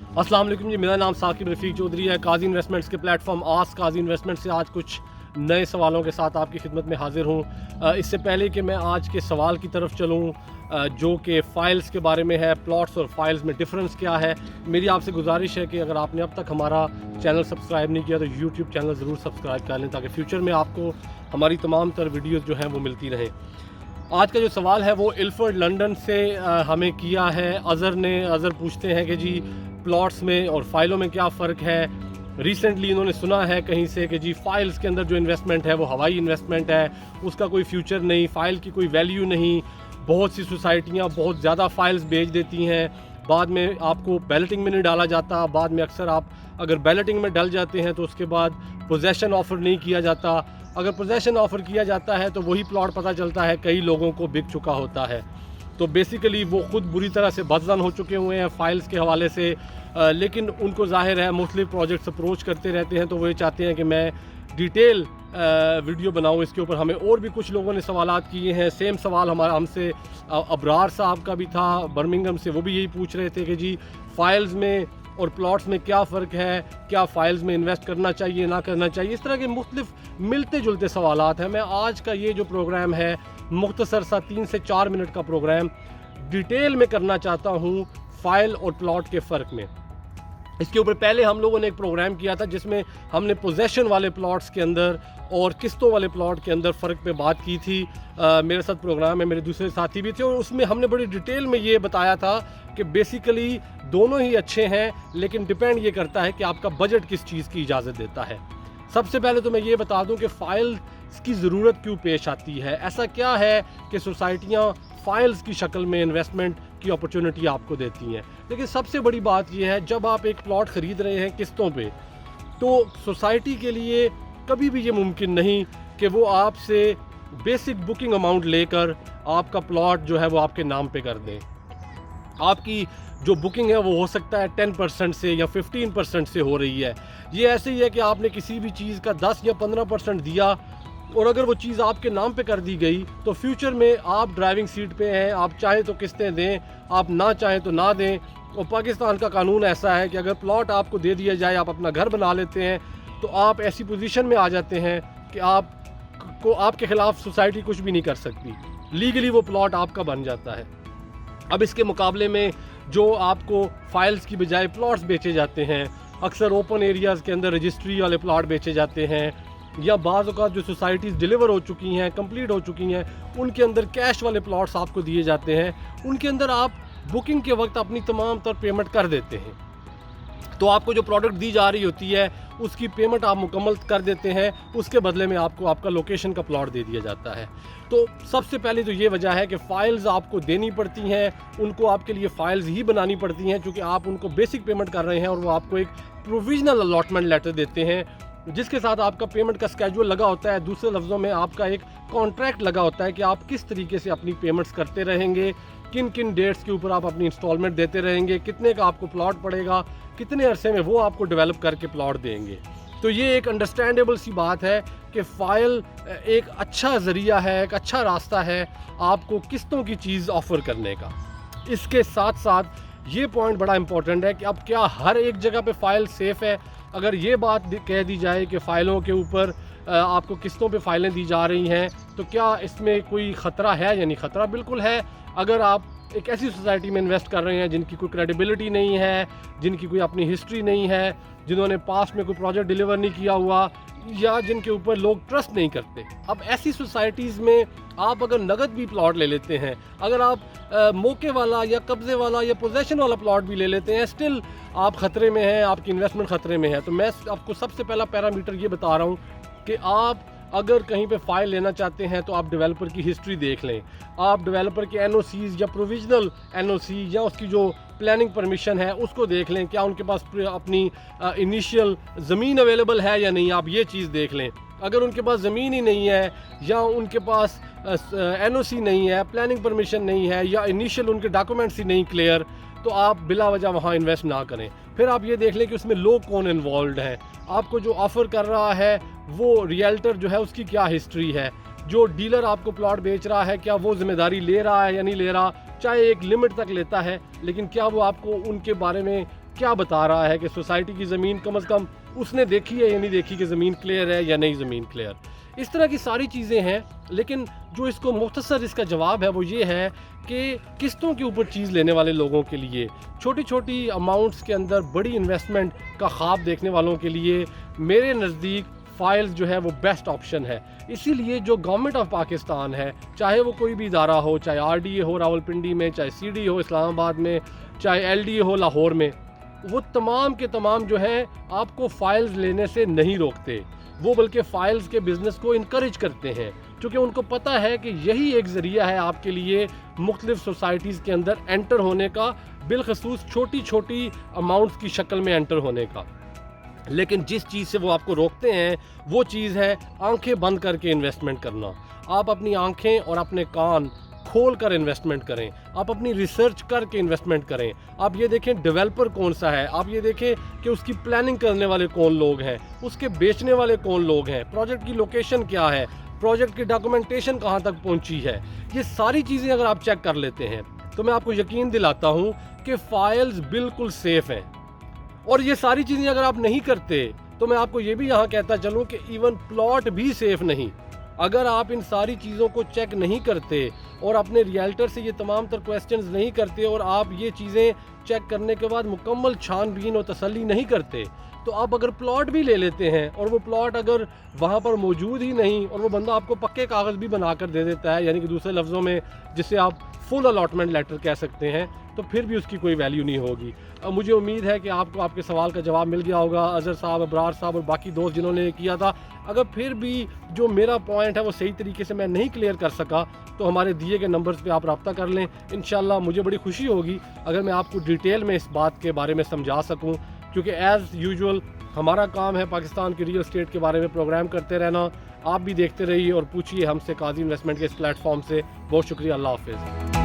अस्सलाम वालेकुम जी, मेरा नाम साकिब रफ़ीक चौधरी है। काजी इन्वेस्टमेंट्स के प्लेटफॉर्म आस्क काजी इन्वेस्टमेंट से आज कुछ नए सवालों के साथ आपकी खिदमत में हाज़िर हूँ। इससे पहले कि मैं आज के सवाल की तरफ चलूँ जो कि फ़ाइल्स के बारे में है, प्लॉट्स और फाइल्स में डिफरेंस क्या है, मेरी आपसे गुजारिश है कि अगर आपने अब तक हमारा चैनल सब्सक्राइब नहीं किया तो यूट्यूब चैनल ज़रूर सब्सक्राइब कर लें ताकि फ्यूचर में आपको हमारी तमाम तर वीडियोज़ जो हैं वो मिलती रहें। आज का जो सवाल है वो इल्फर्ड लंदन से हमें किया है अज़र पूछते हैं कि जी प्लॉट्स में और फाइलों में क्या फ़र्क है। रिसेंटली इन्होंने सुना है कहीं से कि जी फाइल्स के अंदर जो इन्वेस्टमेंट है वो हवाई इन्वेस्टमेंट है, उसका कोई फ्यूचर नहीं, फ़ाइल की कोई वैल्यू नहीं। बहुत सी सोसाइटियाँ बहुत ज़्यादा फाइल्स बेच देती हैं, बाद में आपको बैलेटिंग में नहीं डाला जाता, बाद में अक्सर आप अगर बैलेटिंग में डल जाते हैं तो उसके बाद पोजेसन ऑफ़र नहीं किया जाता। अगर पोजेसन ऑफ़र किया जाता है तो वही प्लॉट पता चलता है कई लोगों को बिक चुका होता है। तो बेसिकली वो ख़ुद बुरी तरह से बदज़न हो चुके हुए हैं फ़ाइल्स के हवाले से, लेकिन उनको ज़ाहिर है मुख्तलिफ़ प्रोजेक्ट्स अप्रोच करते रहते हैं तो वो ये चाहते हैं कि मैं डिटेल वीडियो बनाऊं इसके ऊपर। हमें और भी कुछ लोगों ने सवालात किए हैं, सेम सवाल हमसे अबरार साहब का भी था बर्मिंघम से, वो भी यही पूछ रहे थे कि जी फाइल्स में और प्लॉट्स में क्या फ़र्क है, क्या फ़ाइल्स में इन्वेस्ट करना चाहिए ना करना चाहिए। इस तरह के मुख्तलिफ मिलते जुलते सवालात हैं। मैं आज का ये जो प्रोग्राम है मुख्तसर सा 3 से 4 मिनट का प्रोग्राम डिटेल में करना चाहता हूँ फ़ाइल और प्लॉट के फ़र्क में। इसके ऊपर पहले हम लोगों ने एक प्रोग्राम किया था जिसमें हमने पोजेसन वाले प्लॉट्स के अंदर और किस्तों वाले प्लॉट के अंदर फ़र्क पे बात की थी। मेरे साथ प्रोग्राम में मेरे दूसरे साथी भी थे और उसमें हमने बड़ी डिटेल में ये बताया था कि बेसिकली दोनों ही अच्छे हैं, लेकिन डिपेंड ये करता है कि आपका बजट किस चीज़ की इजाज़त देता है। सबसे पहले तो मैं ये बता दूं कि फ़ाइल्स की ज़रूरत क्यों पेश आती है। ऐसा क्या है कि सोसाइटियाँ फ़ाइल्स की शक्ल में इन्वेस्टमेंट की अपॉर्चुनिटी आपको देती हैं। लेकिन सबसे बड़ी बात यह है, जब आप एक प्लॉट ख़रीद रहे हैं किस्तों पे, तो सोसाइटी के लिए कभी भी ये मुमकिन नहीं कि वो आपसे बेसिक बुकिंग अमाउंट लेकर आपका प्लॉट जो है वो आपके नाम पे कर दें। आपकी जो बुकिंग है वो हो सकता है 10% से या 15% से हो रही है। ये ऐसे ही है कि आपने किसी भी चीज़ का 10 या 15% दिया और अगर वो चीज़ आपके नाम पे कर दी गई तो फ्यूचर में आप ड्राइविंग सीट पे हैं, आप चाहें तो किस्तें दें, आप ना चाहें तो ना दें। और पाकिस्तान का कानून ऐसा है कि अगर प्लॉट आपको दे दिया जाए, आप अपना घर बना लेते हैं, तो आप ऐसी पोजीशन में आ जाते हैं कि आपके ख़िलाफ़ सोसाइटी कुछ भी नहीं कर सकती। लीगली वो प्लॉट आपका बन जाता है। अब इसके मुकाबले में जो आपको फाइल्स की बजाय प्लॉट्स बेचे जाते हैं, अक्सर ओपन एरियाज़ के अंदर रजिस्ट्री वाले प्लॉट बेचे जाते हैं, या बाज़ औक़ात जो सोसाइटीज़ डिलीवर हो चुकी हैं, कंप्लीट हो चुकी हैं, उनके अंदर कैश वाले प्लॉट्स आपको दिए जाते हैं। उनके अंदर आप बुकिंग के वक्त अपनी तमाम तर पेमेंट कर देते हैं, तो आपको जो प्रोडक्ट दी जा रही होती है उसकी पेमेंट आप मुकम्मल कर देते हैं, उसके बदले में आपको आपका लोकेशन का प्लॉट दे दिया जाता है। तो सबसे पहले तो ये वजह है कि फ़ाइल्स आपको देनी पड़ती हैं, उनको आपके लिए फ़ाइल्स ही बनानी पड़ती हैं क्योंकि आप उनको बेसिक पेमेंट कर रहे हैं और वो आपको एक प्रोविजनल अलॉटमेंट लेटर देते हैं जिसके साथ आपका पेमेंट का स्केड्यूल लगा होता है। दूसरे लफ्ज़ों में आपका एक कॉन्ट्रैक्ट लगा होता है कि आप किस तरीके से अपनी पेमेंट्स करते रहेंगे, किन किन डेट्स के ऊपर आप अपनी इंस्टॉलमेंट देते रहेंगे, कितने का आपको प्लॉट पड़ेगा, कितने अरसे में वो आपको डेवलप करके प्लॉट देंगे। तो ये एक अंडरस्टैंडेबल सी बात है कि फ़ाइल एक अच्छा ज़रिया है, एक अच्छा रास्ता है आपको किस्तों की चीज़ ऑफ़र करने का। इसके साथ साथ ये पॉइंट बड़ा इंपॉर्टेंट है कि अब क्या हर एक जगह पे फ़ाइल सेफ़ है। अगर ये बात कह दी जाए कि फ़ाइलों के ऊपर आपको किस्तों पे फ़ाइलें दी जा रही हैं तो क्या इसमें कोई ख़तरा है? यानी ख़तरा बिल्कुल है। अगर आप एक ऐसी सोसाइटी में इन्वेस्ट कर रहे हैं जिनकी कोई क्रेडिबिलिटी नहीं है, जिनकी कोई अपनी हिस्ट्री नहीं है, जिन्होंने पास्ट में कोई प्रोजेक्ट डिलीवर नहीं किया हुआ, या जिनके ऊपर लोग ट्रस्ट नहीं करते, अब ऐसी सोसाइटीज़ में आप अगर नगद भी प्लॉट ले लेते हैं, अगर आप मौके वाला या कब्ज़े वाला या पोजेसन वाला प्लॉट भी ले लेते हैं, स्टिल आप ख़तरे में हैं, आपकी इन्वेस्टमेंट ख़तरे में है। तो मैं आपको सबसे पहला पैरामीटर ये बता रहा हूँ कि आप अगर कहीं पे फ़ाइल लेना चाहते हैं तो आप डेवलपर की हिस्ट्री देख लें। आप डेवलपर के एनओसीज़ या प्रोविजनल एनओसी या उसकी जो प्लानिंग परमिशन है उसको देख लें, क्या उनके पास अपनी इनिशियल ज़मीन अवेलेबल है या नहीं, आप ये चीज़ देख लें। अगर उनके पास ज़मीन ही नहीं है या उनके पास एनओसी नहीं है, प्लानिंग परमिशन नहीं है, या इनिशियल उनके डॉक्यूमेंट्स ही नहीं क्लियर, तो आप बिला वजह वहाँ इन्वेस्ट ना करें। फिर आप ये देख लें कि उसमें लोग कौन इन्वॉल्व हैं, आपको जो ऑफ़र कर रहा है वो रियल्टर जो है उसकी क्या हिस्ट्री है, जो डीलर आपको प्लॉट बेच रहा है क्या वो जिम्मेदारी ले रहा है या नहीं ले रहा, चाहे एक लिमिट तक लेता है, लेकिन क्या वो आपको उनके बारे में क्या बता रहा है कि सोसाइटी की ज़मीन कम से कम उसने देखी है या नहीं देखी कि ज़मीन क्लियर है या नहीं ज़मीन क्लियर। इस तरह की सारी चीज़ें हैं, लेकिन जो इसको मुख्तसर इसका जवाब है वो ये है कि किस्तों के ऊपर चीज़ लेने वाले लोगों के लिए, छोटी छोटी अमाउंट्स के अंदर बड़ी इन्वेस्टमेंट का ख्वाब देखने वालों के लिए मेरे नज़दीक फाइल्स जो है वो बेस्ट ऑप्शन है। इसीलिए जो गवर्नमेंट ऑफ पाकिस्तान है, चाहे वो कोई भी इदारा हो, चाहे RDA हो रावलपिंडी में, चाहे CD हो इस्लामाबाद में, चाहे LDA हो लाहौर में, वो तमाम के तमाम जो है आपको फ़ाइल्स लेने से नहीं रोकते। वो बल्कि फ़ाइल्स के बिज़नेस को इनकरेज करते हैं, क्योंकि उनको पता है कि यही एक ज़रिया है आपके लिए मुख्तलिफ़ सोसाइटीज़ के अंदर एंटर होने का, बिलखसूस छोटी छोटी अमाउंट्स की शक्ल में एंटर होने का। लेकिन जिस चीज़ से वो आपको रोकते हैं वो चीज़ है आंखें बंद करके इन्वेस्टमेंट करना। आप अपनी आंखें और अपने कान खोल कर इन्वेस्टमेंट करें, आप अपनी रिसर्च करके इन्वेस्टमेंट करें। आप ये देखें डेवलपर कौन सा है, आप ये देखें कि उसकी प्लानिंग करने वाले कौन लोग हैं, उसके बेचने वाले कौन लोग हैं, प्रोजेक्ट की लोकेशन क्या है, प्रोजेक्ट की डॉक्यूमेंटेशन कहाँ तक पहुँची है। ये सारी चीज़ें अगर आप चेक कर लेते हैं तो मैं आपको यकीन दिलाता हूँ कि फ़ाइल्स बिल्कुल सेफ़ हैं। और ये सारी चीज़ें अगर आप नहीं करते तो मैं आपको ये भी यहाँ कहता चलूँ कि इवन प्लॉट भी सेफ़ नहीं। अगर आप इन सारी चीज़ों को चेक नहीं करते और अपने रियल्टर से ये तमाम तर क्वेश्चंस नहीं करते और आप ये चीज़ें चेक करने के बाद मुकम्मल छानबीन और तसल्ली नहीं करते, तो आप अगर प्लॉट भी ले लेते हैं और वो प्लॉट अगर वहाँ पर मौजूद ही नहीं और वो बंदा आपको पक्के कागज़ भी बना कर दे देता है, यानी कि दूसरे लफ्ज़ों में जिसे आप फुल अलॉटमेंट लेटर कह सकते हैं, तो फिर भी उसकी कोई वैल्यू नहीं होगी। अब मुझे उम्मीद है कि आपको आपके सवाल का जवाब मिल गया होगा। अज़हर साहब, अबरार साहब और बाकी दोस्त जिन्होंने किया था, अगर फिर भी जो मेरा पॉइंट है वो सही तरीके से मैं नहीं क्लियर कर सका तो हमारे दिए गए नंबर्स पे आप रब्ता कर लें। इंशाल्लाह मुझे बड़ी खुशी होगी अगर मैं आपको डिटेल में इस बात के बारे में समझा सकूं, क्योंकि एज़ यूजुअल हमारा काम है पाकिस्तान की रियल एस्टेट के बारे में प्रोग्राम करते रहना। आप भी देखते रहिए और पूछिए हमसे काजी इन्वेस्टमेंट के इस प्लेटफॉर्म से। बहुत शुक्रिया। अल्लाह हाफ़िज़।